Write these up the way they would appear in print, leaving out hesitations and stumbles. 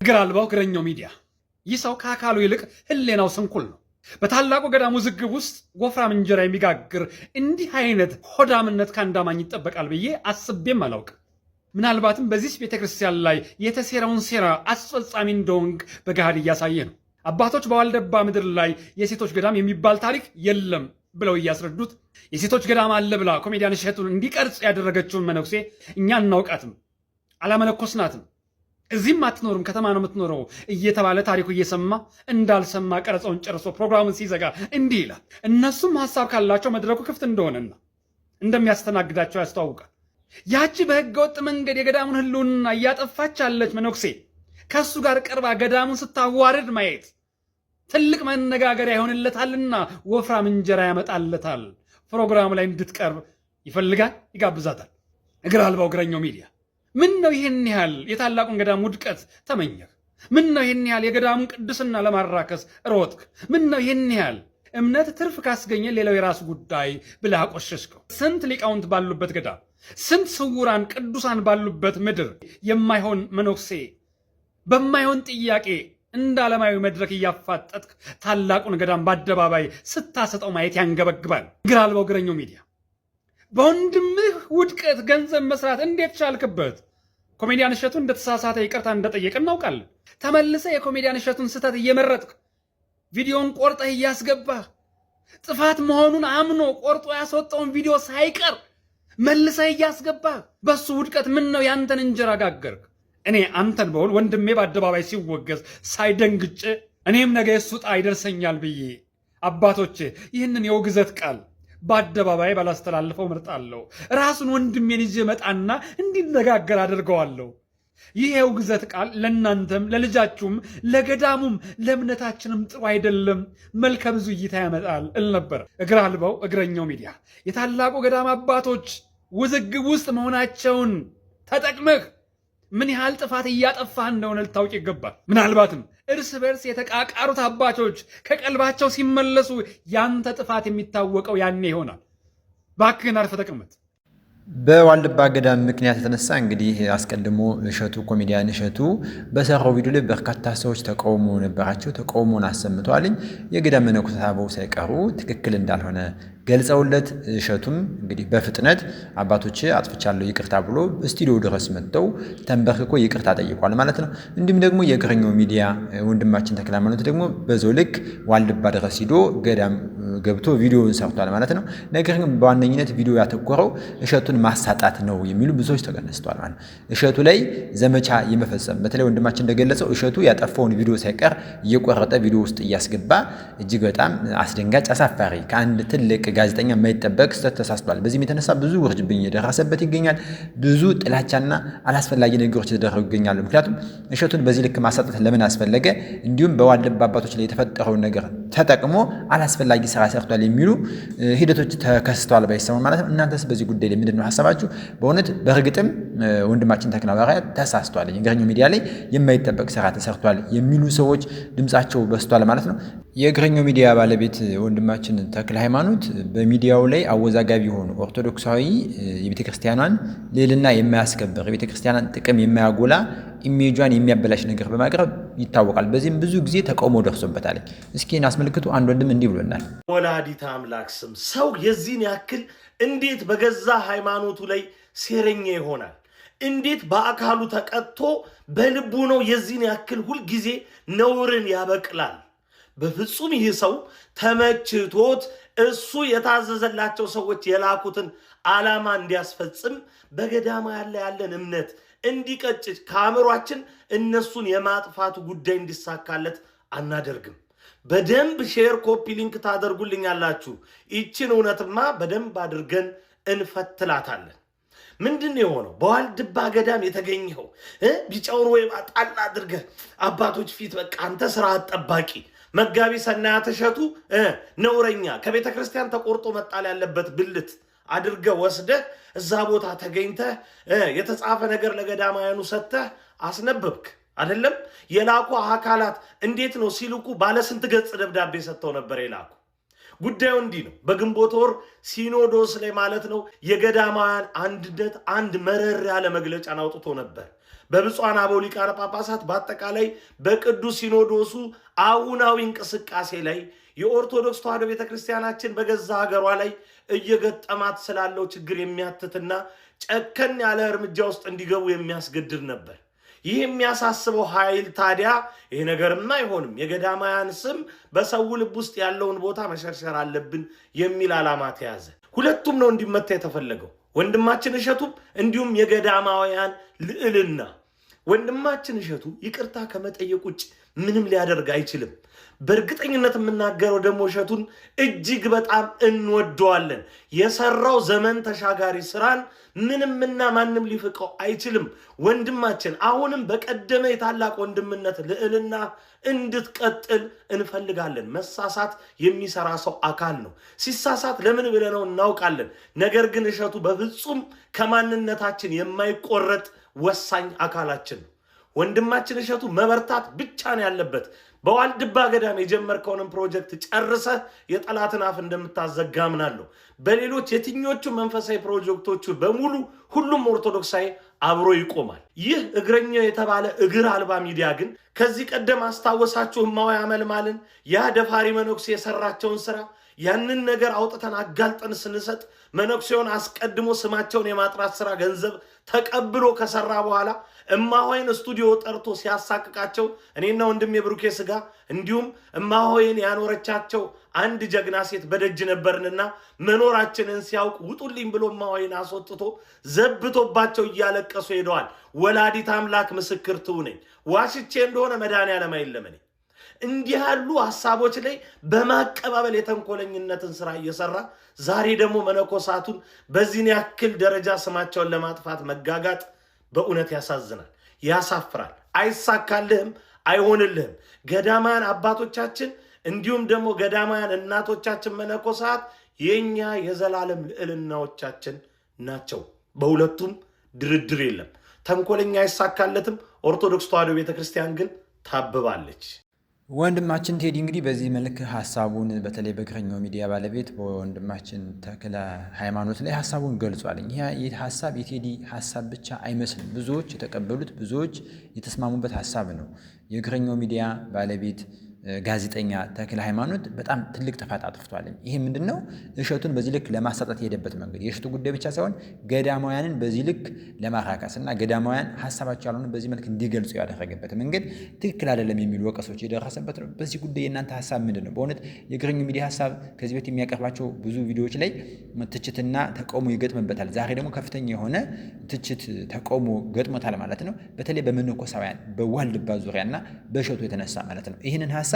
እግር አልባው እግረኛው ሚዲያ ይህ ሰው ከአካሉ ይልቅ ህሌናው ስንኩል ነው። በታላቁ ገዳም ውዝግብ ውስጥ ወፍራም እንጀራ የሚጋግር እንዲህ አይነት ሆዳምነት ከአንድ አማኝ ይጠበቃል ብዬ አስቤም አላውቅም። ምናልባትም በዚህ ቤተክርስቲያን ላይ የተሴራውን ሴራ አስፈጻሚ እንደሆንክ በገሃድ እያሳየ ነው። አባቶች በዋልድባ ምድር ላይ የሴቶች ገዳም የሚባል ታሪክ የለም ብለው እያስረዱት የሴቶች ገዳም አለ ብላ ኮሜዲያን እሸቱን እንዲቀርጽ ያደረገችውን መነኩሴ እኛ እናውቃትም፣ አላመነኮስናትም፣ እዚህም አትኖርም፣ ከተማ ነው የምትኖረው እየተባለ ታሪኩ እየሰማ እንዳልሰማ ቀረጸውን ጨርሶ ፕሮግራሙን ሲዘጋ እንዲህ ይላል። እነሱም ሀሳብ ካላቸው መድረኩ ክፍት እንደሆነና እንደሚያስተናግዳቸው ያስተዋውቃል። ያቺ በህገወጥ መንገድ የገዳሙን ህልውና እያጠፋች ያለች መነኩሴ ከእሱ ጋር ቀርባ ገዳሙን ስታዋርድ ማየት ትልቅ መነጋገሪያ ይሆንለታልና ወፍራም እንጀራ ያመጣለታል። ፕሮግራሙ ላይ እንድትቀርብ ይፈልጋል፣ ይጋብዛታል። እግር አልባው እግረኛው ሚዲያ ምን ነው ይህን ያህል የታላቁን ገዳም ውድቀት ተመኘህ? ምን ነው ይህን ያህል የገዳሙን ቅድስና ለማራከስ ሮጥክ? ምን ነው ይህን ያህል እምነት ትርፍ ካስገኘ ሌላው የራሱ ጉዳይ ብለህ አቆሸሽከው? ስንት ሊቃውንት ባሉበት ገዳም፣ ስንት ስውራን ቅዱሳን ባሉበት ምድር የማይሆን መነኩሴ በማይሆን ጥያቄ እንደ ዓለማዊ መድረክ እያፋጠጥክ ታላቁን ገዳም በአደባባይ ስታሰጠው ማየት ያንገበግባል። እግር አልባው እግረኛው ሚዲያ በወንድምህ ውድቀት ገንዘብ መስራት እንዴት ቻልክበት? ኮሜዲያን እሸቱ እንደተሳሳተ ይቅርታ እንደጠየቅ እናውቃለን። ተመልሰ የኮሜዲያን እሸቱን ስህተት እየመረጥክ ቪዲዮን ቆርጠህ እያስገባህ ጥፋት መሆኑን አምኖ ቆርጦ ያስወጣውን ቪዲዮ ሳይቀር መልሰህ እያስገባህ በሱ ውድቀት ምን ነው ያንተን እንጀራ ጋገርክ? እኔ አንተን በሆን ወንድሜ በአደባባይ ሲወገዝ ሳይደንግጭ እኔም ነገ የሱ ዕጣ ይደርሰኛል ብዬ አባቶቼ ይህንን የውግዘት ቃል በአደባባይ ባላስተላልፈው መርጣለሁ። ራሱን ወንድሜን ይዤ መጣና እንዲነጋገር አድርገዋለሁ። ይህ የውግዘት ቃል ለእናንተም ለልጃችሁም ለገዳሙም ለእምነታችንም ጥሩ አይደለም፣ መልከ ብዙ እይታ ያመጣል እል ነበር። እግር አልባው እግረኛው ሚዲያ የታላቁ ገዳም አባቶች ውዝግብ ውስጥ መሆናቸውን ተጠቅመህ ምን ያህል ጥፋት እያጠፋህ እንደሆነ ልታውቅ ይገባል። ምናልባትም እርስ በርስ የተቃቃሩት አባቶች ከቀልባቸው ሲመለሱ ያንተ ጥፋት የሚታወቀው ያኔ ይሆናል። እባክህን አርፈህ ተቀመጥ። በዋልድባ ገዳም ምክንያት የተነሳ እንግዲህ አስቀድሞ እሸቱ ኮሜዲያን እሸቱ በሰራው ቪዲዮ ላይ በርካታ ሰዎች ተቃውሞ ነበራቸው። ተቃውሞን አሰምተዋልኝ። የገዳም መነኮሳት አበው ሳይቀሩ ትክክል እንዳልሆነ ገልጸውለት እሸቱም እንግዲህ በፍጥነት አባቶች አጥፍቻለሁ ይቅርታ ብሎ ስቱዲዮ ድረስ መጥተው ተንበርክኮ ይቅርታ ጠይቋል ማለት ነው። እንዲሁም ደግሞ የእግረኛው ሚዲያ ወንድማችን ተክለ ሃይማኖት ደግሞ በዛው ልክ ዋልድባ ድረስ ሂዶ ገዳም ገብቶ ቪዲዮውን ሰርቷል ማለት ነው። ነገር ግን በዋነኝነት ቪዲዮ ያተኮረው እሸቱን ማሳጣት ነው የሚሉ ብዙዎች ተገነስተዋል ማለት ነው። እሸቱ ላይ ዘመቻ የመፈጸም በተለይ ወንድማችን እንደገለጸው እሸቱ ያጠፋውን ቪዲዮ ሳይቀር እየቆረጠ ቪዲዮ ውስጥ እያስገባ እጅግ በጣም አስደንጋጭ አሳፋሪ ከአንድ ትልቅ ጋዜጠኛ የማይጠበቅ ስህተት ተሳስቷል። በዚህም የተነሳ ብዙ ውርጅብኝ የደረሰበት ይገኛል። ብዙ ጥላቻና አላስፈላጊ ነገሮች የተደረጉ ይገኛሉ። ምክንያቱም እሸቱን በዚህ ልክ ማሳጣት ለምን አስፈለገ? እንዲሁም በዋልድባ አባቶች ላይ የተፈጠረውን ነገር ተጠቅሞ አላስፈላጊ ስራ ሰርቷል የሚሉ ሂደቶች ተከስተዋል ባይሰማም ማለት ነው። እናንተስ በዚህ ጉዳይ ላይ ምንድነው ሐሳባችሁ? በእውነት በእርግጥም ወንድማችን ተክለ ሃይማኖት ተሳስቷል፣ የእግረኛው ሚዲያ ላይ የማይጠበቅ ስራ ተሰርቷል የሚሉ ሰዎች ድምጻቸው በስቷል ማለት ነው። የእግረኛው ሚዲያ ባለቤት ወንድማችን ተክለ ሃይማኖት በሚዲያው ላይ አወዛጋቢ የሆኑ ኦርቶዶክሳዊ የቤተክርስቲያኗን ልዕልና የማያስከብር የቤተክርስቲያኗን ጥቅም የማያጎላ ኢሜጇን የሚያበላሽ ነገር በማቅረብ ይታወቃል። በዚህም ብዙ ጊዜ ተቃውሞ ደርሶበታል። እስኪ አስመልክቱ አንድ ወንድም እንዲህ ብሎናል። ወላዲተ አምላክ ስም ሰው የዚህን ያክል እንዴት በገዛ ሃይማኖቱ ላይ ሴረኛ ይሆናል? እንዴት በአካሉ ተቀጥቶ በልቡ ነው የዚህን ያክል ሁልጊዜ ነውርን ያበቅላል? በፍጹም ይህ ሰው ተመችቶት እሱ የታዘዘላቸው ሰዎች የላኩትን ዓላማ እንዲያስፈጽም በገዳማ ያለን እምነት እንዲቀጭጭ ከአእምሯችን እነሱን የማጥፋቱ ጉዳይ እንዲሳካለት አናደርግም። በደንብ ሼር ኮፒ ሊንክ ታደርጉልኛላችሁ። ይችን እውነትማ በደንብ አድርገን እንፈትላታለን። ምንድን ነው የሆነው? በዋልድባ ገዳም የተገኘው ቢጫውን ወይም ጣል አድርገህ አባቶች ፊት በቃ አንተ ስራ አጠባቂ መጋቢ ሰናያት እሸቱ ነውረኛ ከቤተ ክርስቲያን ተቆርጦ መጣል ያለበት ብልት አድርገህ ወስደህ እዛ ቦታ ተገኝተህ የተጻፈ ነገር ለገዳማውያኑ ሰጥተህ አስነበብክ አይደለም? የላኩ አካላት እንዴት ነው ሲልኩ ባለስንት ገጽ ደብዳቤ ሰጥተው ነበር የላኩ። ጉዳዩ እንዲህ ነው። በግንቦት ወር ሲኖዶስ ላይ ማለት ነው የገዳማውያን አንድነት አንድ መረር ያለ መግለጫን አውጥቶ ነበር። በብፁዓን አበው ሊቃነ ጳጳሳት በአጠቃላይ በቅዱስ ሲኖዶሱ አሁናዊ እንቅስቃሴ ላይ የኦርቶዶክስ ተዋሕዶ ቤተክርስቲያናችን በገዛ ሀገሯ ላይ እየገጠማት ስላለው ችግር የሚያትትና ጨከን ያለ እርምጃ ውስጥ እንዲገቡ የሚያስገድድ ነበር። ይህ የሚያሳስበው ኃይል ታዲያ ይሄ ነገርማ አይሆንም፣ የገዳማውያን ስም በሰው ልብ ውስጥ ያለውን ቦታ መሸርሸር አለብን የሚል ዓላማ ተያዘ። ሁለቱም ነው እንዲመታ የተፈለገው፣ ወንድማችን እሸቱም እንዲሁም የገዳማውያን ልዕልና። ወንድማችን እሸቱ ይቅርታ ከመጠየቅ ውጭ ምንም ሊያደርግ አይችልም። በእርግጠኝነት የምናገረው ደግሞ እሸቱን እጅግ በጣም እንወደዋለን። የሰራው ዘመን ተሻጋሪ ስራን ምንምና ማንም ሊፍቀው አይችልም። ወንድማችን አሁንም በቀደመ የታላቅ ወንድምነት ልዕልና እንድትቀጥል እንፈልጋለን። መሳሳት የሚሰራ ሰው አካል ነው። ሲሳሳት ለምን ብለነው እናውቃለን። ነገር ግን እሸቱ በፍጹም ከማንነታችን የማይቆረጥ ወሳኝ አካላችን ነው። ወንድማችን እሸቱ መበርታት ብቻ ነው ያለበት። በዋልድባ ገዳም የጀመርከውንም ፕሮጀክት ጨርሰህ የጠላትን አፍ እንደምታዘጋ አምናለሁ። በሌሎች የትኞቹ መንፈሳዊ ፕሮጀክቶቹ በሙሉ ሁሉም ኦርቶዶክሳዊ አብሮ ይቆማል። ይህ እግረኛው የተባለ እግር አልባ ሚዲያ ግን ከዚህ ቀደም አስታወሳችሁ እማሆይ አመልማልን ያ ደፋሪ መነኩሴ የሰራቸውን ስራ ያንን ነገር አውጥተን አጋልጠን ስንሰጥ መነኩሴውን አስቀድሞ ስማቸውን የማጥራት ስራ ገንዘብ ተቀብሎ ከሰራ በኋላ እማሆይን ስቱዲዮ ጠርቶ ሲያሳቅቃቸው እኔና ወንድሜ ብሩኬ ስጋ እንዲሁም እማሆይን ያኖረቻቸው አንድ ጀግና ሴት በደጅ ነበርንና መኖራችንን ሲያውቅ ውጡልኝ ብሎ እማሆይን አስወጥቶ ዘብቶባቸው እያለቀሱ ሄደዋል። ወላዲት አምላክ ምስክር ትሁነኝ፣ ዋሽቼ እንደሆነ መድኃኔዓለም አይለመኔ። እንዲህ ያሉ ሐሳቦች ላይ በማቀባበል የተንኮለኝነትን ስራ እየሰራ ዛሬ ደግሞ መነኮሳቱን በዚህን ያክል ደረጃ ስማቸውን ለማጥፋት መጋጋጥ በእውነት ያሳዝናል፣ ያሳፍራል። አይሳካልህም፣ አይሆንልህም። ገዳማውያን አባቶቻችን እንዲሁም ደግሞ ገዳማውያን እናቶቻችን መነኮሳት የኛ የዘላለም ልዕልናዎቻችን ናቸው። በሁለቱም ድርድር የለም። ተንኮለኛ አይሳካለትም። ኦርቶዶክስ ተዋሕዶ ቤተክርስቲያን ግን ታብባለች። ወንድማችን ቴዲ እንግዲህ በዚህ መልክ ሀሳቡን በተለይ በእግረኛው ሚዲያ ባለቤት በወንድማችን ተክለ ሃይማኖት ላይ ሀሳቡን ገልጿል። ይህ ሀሳብ የቴዲ ሀሳብ ብቻ አይመስልም። ብዙዎች የተቀበሉት ብዙዎች የተስማሙበት ሀሳብ ነው። የእግረኛው ሚዲያ ባለቤት ጋዜጠኛ ተክለ ሃይማኖት በጣም ትልቅ ጥፋት አጥፍቷል። ይሄ ምንድነው? እሸቱን በዚህ ልክ ለማሳጣት የሄደበት መንገድ የእሸቱ ጉዳይ ብቻ ሳይሆን ገዳማውያንን በዚህ ልክ ለማራካስና ገዳማውያን ሀሳባቸው ያልሆነ በዚህ መልክ እንዲገልጹ ያደረገበት መንገድ ትክክል አይደለም የሚሉ ወቀሶች የደረሰበት ነው። በዚህ ጉዳይ የእናንተ ሀሳብ ምንድነው? በእውነት የእግረኛው ሚዲያ ሀሳብ ከዚህ በፊት የሚያቀርባቸው ብዙ ቪዲዮዎች ላይ ትችትና ተቃውሞ ይገጥምበታል። ዛሬ ደግሞ ከፍተኛ የሆነ ትችት ተቃውሞ ገጥሞታል ማለት ነው። በተለይ በመነኮሳውያን በዋልድባ ዙሪያና በእሸቱ የተነሳ ማለት ነው። ይህንን ሀሳብ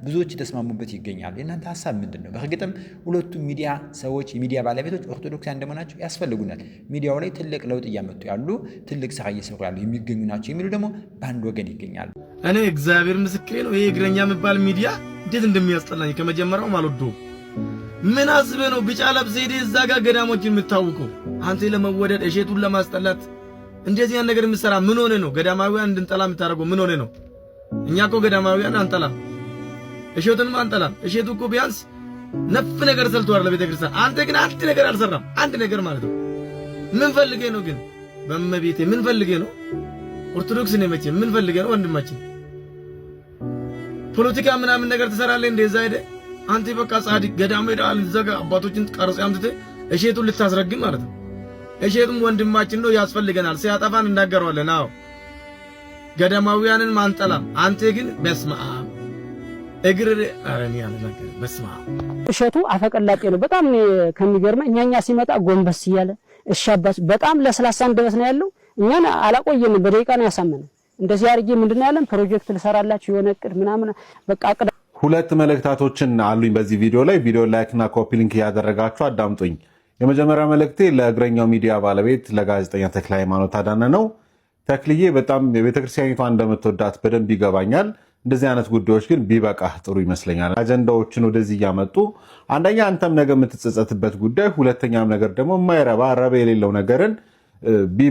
ብዙዎች የተስማሙበት ይገኛሉ። የእናንተ ሀሳብ ምንድን ነው? በእርግጥም ሁለቱም ሚዲያ ሰዎች የሚዲያ ባለቤቶች ኦርቶዶክሳውያን እንደመሆናቸው ያስፈልጉናል። ሚዲያው ላይ ትልቅ ለውጥ እያመጡ ያሉ ትልቅ ስራ እየሰሩ ያሉ የሚገኙ ናቸው የሚሉ ደግሞ በአንድ ወገን ይገኛሉ። እኔ እግዚአብሔር ምስክሬ ነው። ይሄ እግረኛ የሚባል ሚዲያ እንዴት እንደሚያስጠላኝ ከመጀመሪያውም አልወደውም። ምን አስበህ ነው ቢጫ ለብሰህ ሄደህ እዛ ጋር ገዳሞችን የምታውቀው? አንተ ለመወደድ እሸቱን ለማስጠላት እንደዚህ ያን ነገር የምትሰራ ምን ሆነ ነው? ገዳማውያን እንድንጠላ የምታደርገው ምን ሆነ ነው? እኛ እኮ ገዳማውያን አንጠላም፣ እሸቱንም አንጠላም። እሸቱ እኮ ቢያንስ ነፍ ነገር ሰርቷል ለቤተክርስቲያን። አንተ ግን አንድ ነገር አልሰራም። አንድ ነገር ማለት ነው። ምን ፈልገህ ነው ግን? በመቤቴ ምን ፈልገህ ነው? ኦርቶዶክስ ነኝ መቼ ምን ፈልገህ ነው ወንድማችን? ፖለቲካ ምናምን ነገር ትሰራለህ እንደዛ ሄደህ አንተ በቃ ጻድቅ ገዳም ሄደሃል እዛ ጋር አባቶችን ቀርጸህ አምጥተህ እሸቱን ልታስረግም ማለት ነው። እሸቱም ወንድማችን ነው፣ ያስፈልገናል። ሲያጠፋን እናገረዋለን። አዎ ገዳማውያንን ማንጠላም። አንተ ግን በስመ አብ እግር አረኒ ያለ ነገር በስመ አብ። እሸቱ አፈቀላጤ ነው በጣም ከሚገርመኝ። እኛኛ ሲመጣ ጎንበስ እያለ እሻባስ በጣም ለስላሳ እንደበስ ነው ያለው። እኛን አላቆየንም፣ በደቂቃ ነው ያሳመነው። እንደዚህ አድርጌ ምንድነው ያለን ፕሮጀክት ልሰራላችሁ የሆነ እቅድ ምናምን በቃ አቅድ። ሁለት መልእክታቶችን አሉኝ በዚህ ቪዲዮ ላይ። ቪዲዮ ላይክ እና ኮፒ ሊንክ ያደረጋችሁ አዳምጡኝ። የመጀመሪያ መልእክቴ ለእግረኛው ሚዲያ ባለቤት ለጋዜጠኛ ተክለ ሃይማኖት አዳነ ነው። ተክልዬ በጣም የቤተክርስቲያኒቷ እንደምትወዳት በደንብ ይገባኛል። እንደዚህ አይነት ጉዳዮች ግን ቢበቃህ ጥሩ ይመስለኛል። አጀንዳዎችን ወደዚህ እያመጡ አንደኛ አንተም ነገ የምትጸጸትበት ጉዳይ፣ ሁለተኛም ነገር ደግሞ የማይረባ ረብ የሌለው ነገርን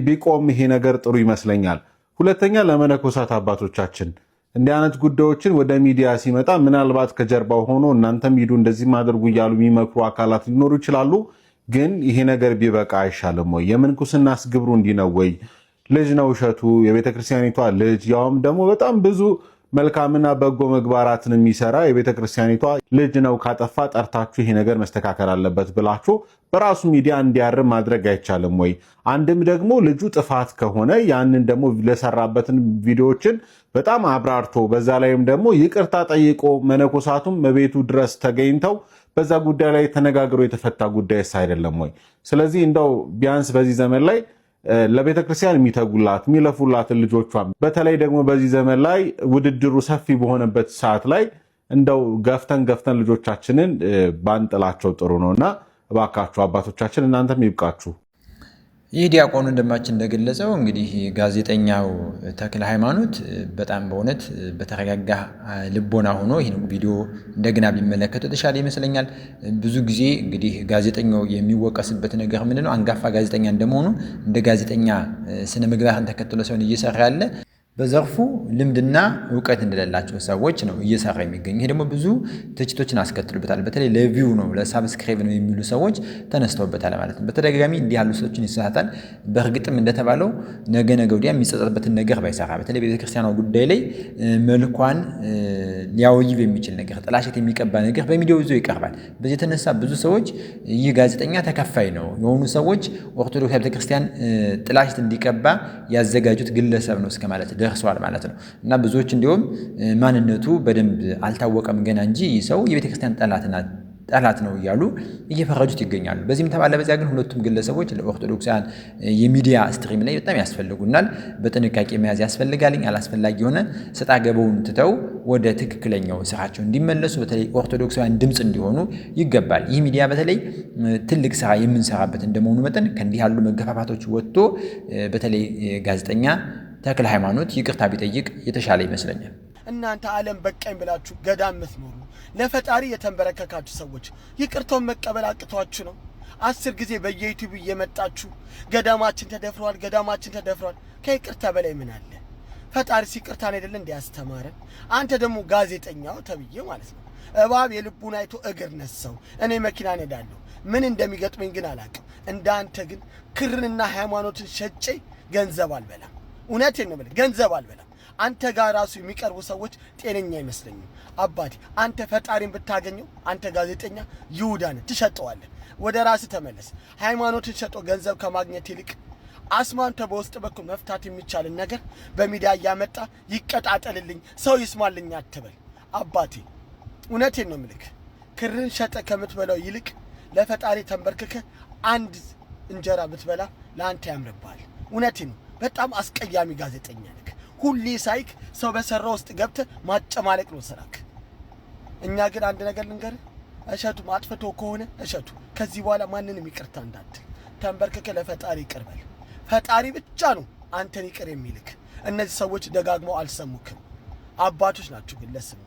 ቢቆም ይሄ ነገር ጥሩ ይመስለኛል። ሁለተኛ ለመነኮሳት አባቶቻችን እንዲህ አይነት ጉዳዮችን ወደ ሚዲያ ሲመጣ ምናልባት ከጀርባው ሆኖ እናንተም ሂዱ እንደዚህ ማድረጉ እያሉ የሚመክሩ አካላት ሊኖሩ ይችላሉ። ግን ይሄ ነገር ቢበቃ አይሻልም ወይ? የምንኩስናስ ግብሩ እንዲህ ነው ወይ? ልጅ ነው እሸቱ፣ የቤተክርስቲያኒቷ ልጅ፣ ያውም ደግሞ በጣም ብዙ መልካምና በጎ ምግባራትን የሚሰራ የቤተክርስቲያኒቷ ልጅ ነው። ካጠፋ ጠርታችሁ ይሄ ነገር መስተካከል አለበት ብላችሁ በራሱ ሚዲያ እንዲያርም ማድረግ አይቻልም ወይ? አንድም ደግሞ ልጁ ጥፋት ከሆነ ያንን ደግሞ ለሰራበትን ቪዲዮዎችን በጣም አብራርቶ በዛ ላይም ደግሞ ይቅርታ ጠይቆ መነኮሳቱም በቤቱ ድረስ ተገኝተው በዛ ጉዳይ ላይ ተነጋግሮ የተፈታ ጉዳይስ አይደለም ወይ? ስለዚህ እንደው ቢያንስ በዚህ ዘመን ላይ ለቤተክርስቲያን የሚተጉላት የሚለፉላትን ልጆቿን በተለይ ደግሞ በዚህ ዘመን ላይ ውድድሩ ሰፊ በሆነበት ሰዓት ላይ እንደው ገፍተን ልጆቻችንን ባንጥላቸው ጥሩ ነውና እባካችሁ አባቶቻችን እናንተም ይብቃችሁ። ይህ ዲያቆኑ ወንድማችን እንደገለጸው እንግዲህ ጋዜጠኛው ተክለ ሃይማኖት በጣም በእውነት በተረጋጋ ልቦና ሆኖ ይህን ቪዲዮ እንደገና ቢመለከተው የተሻለ ይመስለኛል። ብዙ ጊዜ እንግዲህ ጋዜጠኛው የሚወቀስበት ነገር ምንድነው? አንጋፋ ጋዜጠኛ እንደመሆኑ እንደ ጋዜጠኛ ስነ ምግባርን ተከትሎ ሰውን እየሰራ ያለ በዘርፉ ልምድና እውቀት እንደሌላቸው ሰዎች ነው እየሰራ የሚገኝ። ይሄ ደግሞ ብዙ ትችቶችን አስከትሎበታል። በተለይ ለቪው ነው ለሳብስክራይብ ነው የሚሉ ሰዎች ተነስተውበታል ማለት ነው። በተደጋጋሚ እንዲህ ያሉ ሰዎችን ይሳታል። በእርግጥም እንደተባለው ነገ ወዲያ የሚጸጸትበትን ነገር ባይሰራ በተለይ ቤተክርስቲያኗ ጉዳይ ላይ መልኳን ሊያወይብ የሚችል ነገር ጥላሸት የሚቀባ ነገር በሚዲያው ይዞ ይቀርባል። በዚህ የተነሳ ብዙ ሰዎች ይህ ጋዜጠኛ ተከፋይ ነው የሆኑ ሰዎች ኦርቶዶክስ ቤተክርስቲያን ጥላሸት እንዲቀባ ያዘጋጁት ግለሰብ ነው እስከ ማለት ደርሷል ማለት ነው። እና ብዙዎች እንዲሁም ማንነቱ በደንብ አልታወቀም ገና እንጂ ሰው የቤተክርስቲያን ጠላት ነው እያሉ እየፈረጁት ይገኛሉ። በዚህም ተባለ በዚያ ግን ሁለቱም ግለሰቦች ለኦርቶዶክሳውያን የሚዲያ ስትሪም ላይ በጣም ያስፈልጉናል። በጥንቃቄ መያዝ ያስፈልጋል። አላስፈላጊ የሆነ ሰጣ ገበውን ትተው ወደ ትክክለኛው ስራቸው እንዲመለሱ በተለይ ኦርቶዶክሳውያን ድምፅ እንዲሆኑ ይገባል። ይህ ሚዲያ በተለይ ትልቅ ስራ የምንሰራበት እንደመሆኑ መጠን ከእንዲህ ያሉ መገፋፋቶች ወጥቶ በተለይ ጋዜጠኛ ተክለ ሃይማኖት ይቅርታ ቢጠይቅ የተሻለ ይመስለኛል። እናንተ ዓለም በቃኝ ብላችሁ ገዳም ምትኖሩ ለፈጣሪ የተንበረከካችሁ ሰዎች ይቅርታውን መቀበል አቅቷችሁ ነው? 10 ጊዜ በየዩቲዩብ እየመጣችሁ ገዳማችን ተደፍሯል። ከይቅርታ በላይ ምን አለ? ፈጣሪስ ይቅርታን አይደል እንዲያስተማረን? አንተ ደግሞ ጋዜጠኛው ተብዬ ማለት ነው እባብ የልቡን አይቶ እግር ነሳው። እኔ መኪና ነዳለሁ ምን እንደሚገጥመኝ ግን አላውቅም። እንዳንተ ግን ክርንና ሃይማኖትን ሸጬ ገንዘብ አልበላም። እውነቴን ነው የምልህ ገንዘብ አልበላም። አንተ ጋር ራሱ የሚቀርቡ ሰዎች ጤነኛ አይመስለኝም። አባቴ አንተ ፈጣሪን ብታገኘው አንተ ጋዜጠኛ ይሁዳን ትሸጠዋለህ። ወደ ራስህ ተመለስ። ሃይማኖትን ሸጦ ገንዘብ ከማግኘት ይልቅ አስማንተ በውስጥ በኩል መፍታት የሚቻልን ነገር በሚዲያ እያመጣ ይቀጣጠልልኝ ሰው ይስማልኝ አትበል። አባቴ እውነቴን ነው የምልህ ክርን ሸጠ ከምትበላው ይልቅ ለፈጣሪ ተንበርክከ አንድ እንጀራ ብትበላ ለአንተ ያምርብሃል። እውነቴን ነው። በጣም አስቀያሚ ጋዜጠኛ ነህ። ሁሌ ሳይክ ሰው በሰራው ውስጥ ገብተህ ማጨማለቅ ነው ስራክ። እኛ ግን አንድ ነገር ልንገርህ፣ እሸቱ ማጥፈቶ ከሆነ እሸቱ ከዚህ በኋላ ማንንም ይቅርታ እንዳትል ተንበርክከ ለፈጣሪ ይቅር በል። ፈጣሪ ብቻ ነው አንተን ይቅር የሚልክ። እነዚህ ሰዎች ደጋግመው አልሰሙክም። አባቶች ናቸው ግን ለስሙ